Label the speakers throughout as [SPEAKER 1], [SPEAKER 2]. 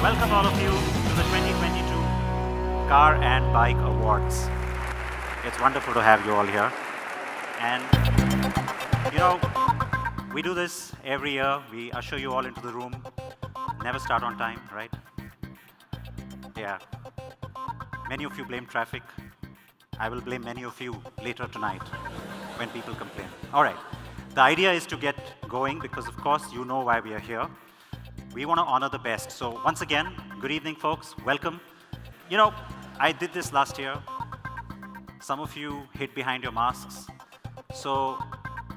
[SPEAKER 1] welcome all of you to the 2022 Car and Bike Awards. It's wonderful to have you all here. And, you know, we do this every year. We usher you all into the room. Never start on time, right? Yeah. Many of you blame traffic. I will blame many of you later tonight when people complain. All right. The idea is to get going because, of course, you know why we are here. We want to honor the best. So once again, good evening, folks. Welcome. You know, I did this last year. Some of you hid behind your masks. So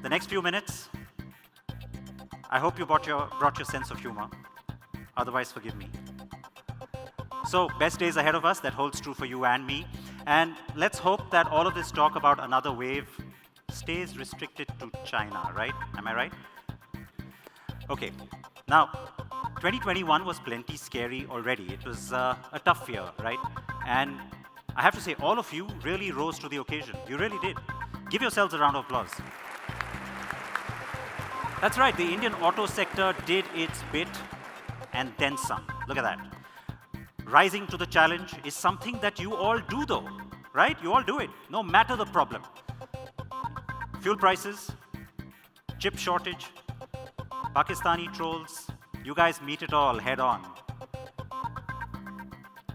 [SPEAKER 1] the next few minutes, I hope you brought your sense of humor. Otherwise, forgive me. So best days ahead of us. That holds true for you and me. And let's hope that all of this talk about another wave stays restricted to China, right? Am I right? Okay. Now, 2021 was plenty scary already. It was a tough year, right? And I have to say, all of you really rose to the occasion. You really did. Give yourselves a round of applause. That's right, the Indian auto sector did its bit and then some. Look at that. Rising to the challenge is something that you all do though, right? You all do it, no matter the problem. Fuel prices, chip shortage, Pakistani trolls, you guys meet it all head on.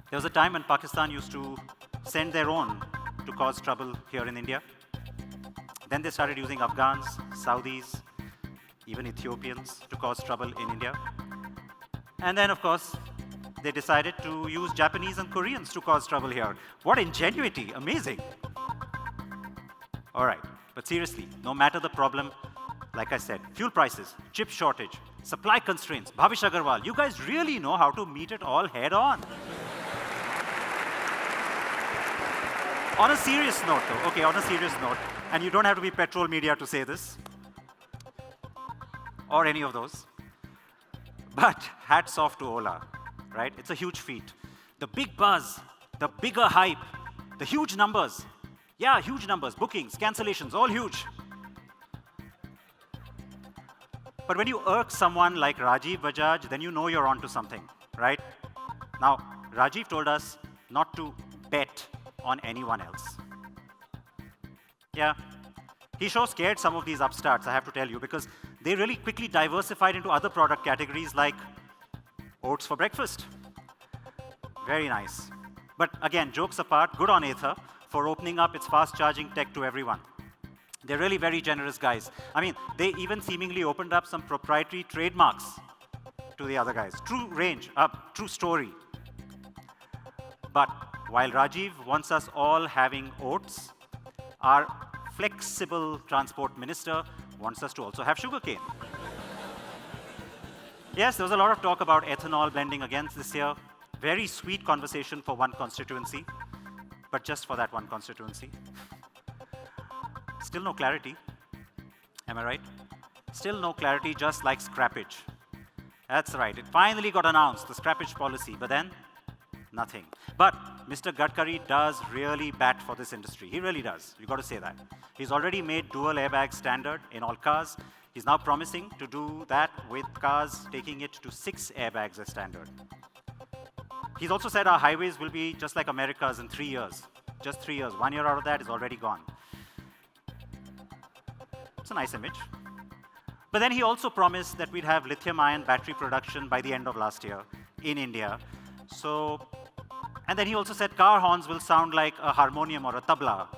[SPEAKER 1] There was a time when Pakistan used to send their own to cause trouble here in India. Then they started using Afghans, Saudis, even Ethiopians to cause trouble in India. And then, of course, they decided to use Japanese and Koreans to cause trouble here. What ingenuity, amazing. All right, but seriously, no matter the problem, like I said, fuel prices, chip shortage, supply constraints, Bhavish Agarwal, you guys really know how to meet it all head on. On a serious note though, okay, on a serious note, and you don't have to be petrol media to say this, or any of those, but hats off to Ola, right? It's a huge feat. The big buzz, the bigger hype, the huge numbers. Yeah, huge numbers, bookings, cancellations, all huge. But when you irk someone like Rajiv Bajaj, then you know you're onto something, right? Now, Rajiv told us not to bet on anyone else. Yeah, he sure scared some of these upstarts, I have to tell you, because they really quickly diversified into other product categories like oats for breakfast. Very nice. But again, jokes apart, good on Ather for opening up its fast charging tech to everyone. They're really very generous guys. I mean, they even seemingly opened up some proprietary trademarks to the other guys. True range, true story. But while Rajiv wants us all having oats, our flexible transport minister wants us to also have sugarcane. Yes, there was a lot of talk about ethanol blending again this year. Very sweet conversation for one constituency, but just for that one constituency. Still no clarity. Am I right? Still no clarity, just like scrappage. That's right, it finally got announced, the scrappage policy, but then nothing. But Mr. Gadkari does really bat for this industry. He really does. You got to say that. He's already made dual airbags standard in all cars. He's now promising to do that with cars, taking it to 6 airbags as standard. He's also said our highways will be just like America's in 3 years. Just 3 years. 1 year out of that is already gone. It's a nice image. But then he also promised that we'd have lithium-ion battery production by the end of last year in India. So, and then he also said car horns will sound like a harmonium or a tabla.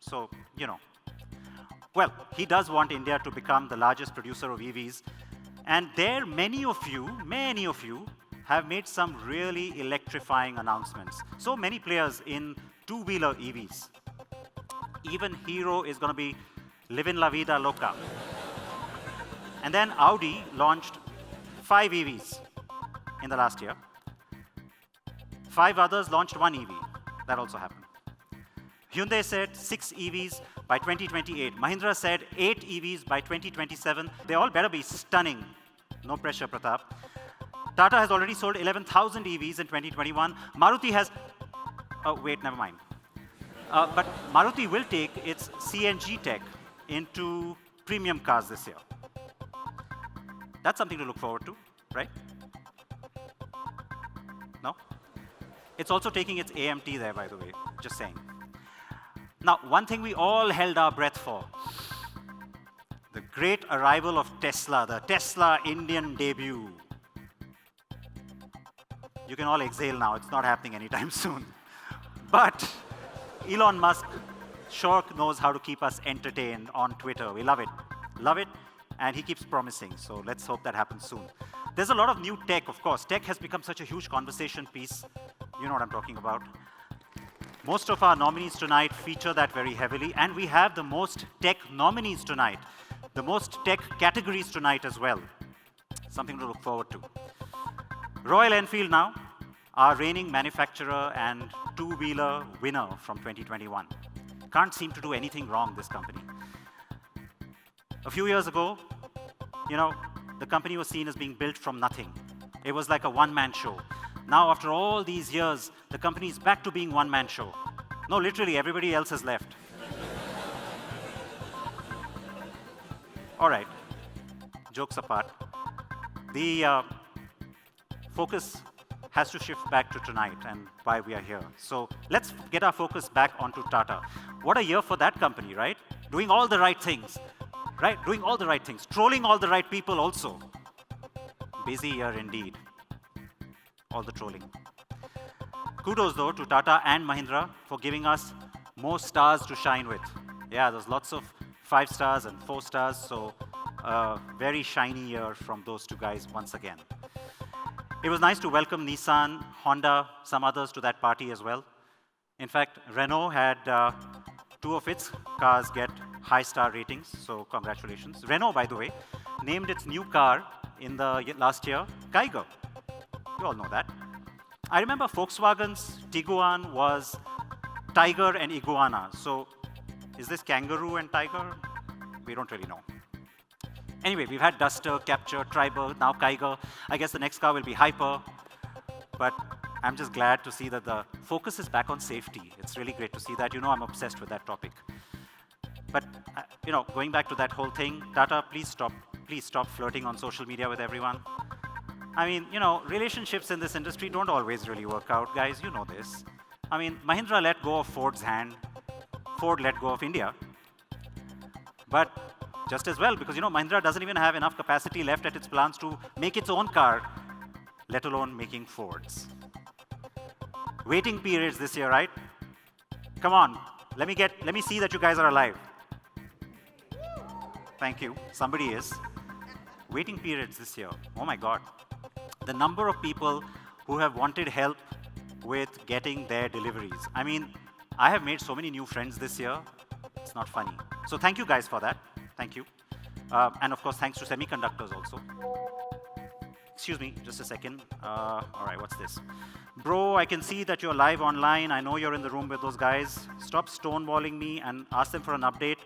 [SPEAKER 1] So, you know. Well, he does want India to become the largest producer of EVs. And there, many of you have made some really electrifying announcements. So many players in two-wheeler EVs. Even Hero is going to be living la vida loca. And then Audi launched 5 EVs in the last year. 5 others launched 1 EV. That also happened. Hyundai said 6 EVs by 2028. Mahindra said 8 EVs by 2027. They all better be stunning. No pressure, Pratap. Tata has already sold 11,000 EVs in 2021. Maruti has, oh wait, never mind. But Maruti will take its CNG tech into premium cars this year. That's something to look forward to, right? It's also taking its AMT there, by the way, just saying. Now, one thing we all held our breath for, the great arrival of Tesla, the Tesla Indian debut. You can all exhale now, it's not happening anytime soon. But Elon Musk sure knows how to keep us entertained on Twitter. We love it, and he keeps promising, so let's hope that happens soon. There's a lot of new tech, of course. Tech has become such a huge conversation piece. You know what I'm talking about. Most of our nominees tonight feature that very heavily, and we have the most tech nominees tonight, the most tech categories tonight as well. Something to look forward to. Royal Enfield now, our reigning manufacturer and two-wheeler winner from 2021. Can't seem to do anything wrong, this company. A few years ago, you know, the company was seen as being built from nothing. It was like a one-man show. Now, after all these years, the company is back to being one-man show. No, literally, everybody else has left. All right, jokes apart. The focus has to shift back to tonight and why we are here. So let's get our focus back onto Tata. What a year for that company, right? Doing all the right things, right? Doing all the right things, trolling all the right people also. Busy year indeed. All the trolling. Kudos though to Tata and Mahindra for giving us more stars to shine with. Yeah, there's lots of 5 stars and 4 stars, so very shiny year from those two guys once again. It was nice to welcome Nissan, Honda, some others to that party as well. In fact, Renault had 2 of its cars get high star ratings, so congratulations. Renault, by the way, named its new car in the last year Kiger. You all know that. I remember Volkswagen's Tiguan was Tiger and Iguana. So is this kangaroo and tiger? We don't really know. Anyway, we've had Duster, Capture, Triber, now Kiger. I guess the next car will be Hyper. But I'm just glad to see that the focus is back on safety. It's really great to see that. You know I'm obsessed with that topic. But you know, going back to that whole thing, Tata, please stop flirting on social media with everyone. I mean, you know, relationships in this industry don't always really work out, guys. You know this. I mean, Mahindra let go of Ford's hand. Ford let go of India. But just as well, because, you know, Mahindra doesn't even have enough capacity left at its plants to make its own car, let alone making Fords. Waiting periods this year, right? Come on, let me see that you guys are alive. Thank you, somebody is. Waiting periods this year, oh my God. The number of people who have wanted help with getting their deliveries. I mean, I have made so many new friends this year, it's not funny. So thank you guys for that, thank you. And of course, thanks to semiconductors also. Excuse me, just a second. All right, what's this? Bro, I can see that you're live online. I know you're in the room with those guys. Stop stonewalling me and ask them for an update.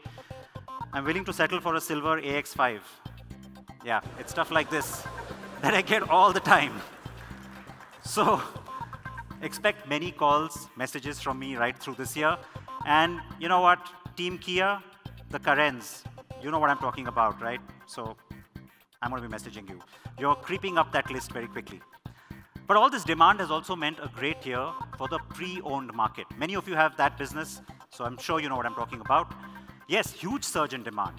[SPEAKER 1] I'm willing to settle for a silver AX5. Yeah, it's stuff like this that I get all the time. So expect many calls, messages from me right through this year. And you know what? Team Kia, the Karens, you know what I'm talking about, right? So I'm going to be messaging you. You're creeping up that list very quickly. But all this demand has also meant a great year for the pre-owned market. Many of you have that business, so I'm sure you know what I'm talking about. Yes, huge surge in demand.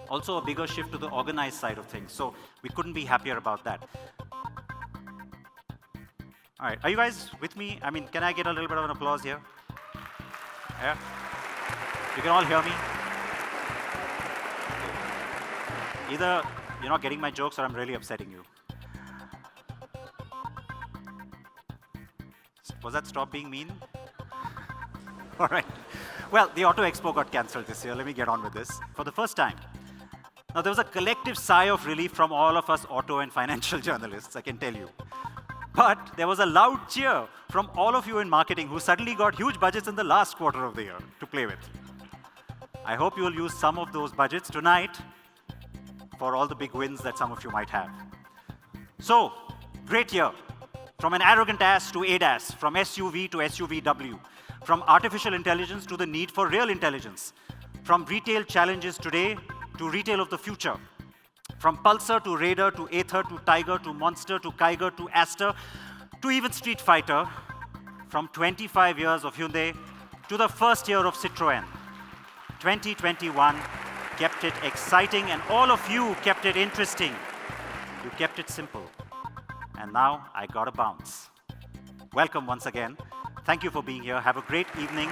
[SPEAKER 1] Also a bigger shift to the organized side of things, so we couldn't be happier about that. All right, are you guys with me? I mean, can I get a little bit of an applause here? Yeah? You can all hear me? Either you're not getting my jokes or I'm really upsetting you. Was that stop being mean? All right. Well, the Auto Expo got cancelled this year. Let me get on with this. For the first time. Now, there was a collective sigh of relief from all of us auto and financial journalists, I can tell you. But there was a loud cheer from all of you in marketing who suddenly got huge budgets in the last quarter of the year to play with. I hope you will use some of those budgets tonight for all the big wins that some of you might have. So, great year. From an arrogant ass to ADAS, from SUV to SUVW, from artificial intelligence to the need for real intelligence, from retail challenges today to retail of the future, from Pulsar to Raider to Ather to Tiger to Monster to Kiger to Aster, to even Street Fighter, from 25 years of Hyundai to the first year of Citroën. 2021 kept it exciting, and all of you kept it interesting. You kept it simple. And now I gotta bounce. Welcome once again. Thank you for being here. Have a great evening.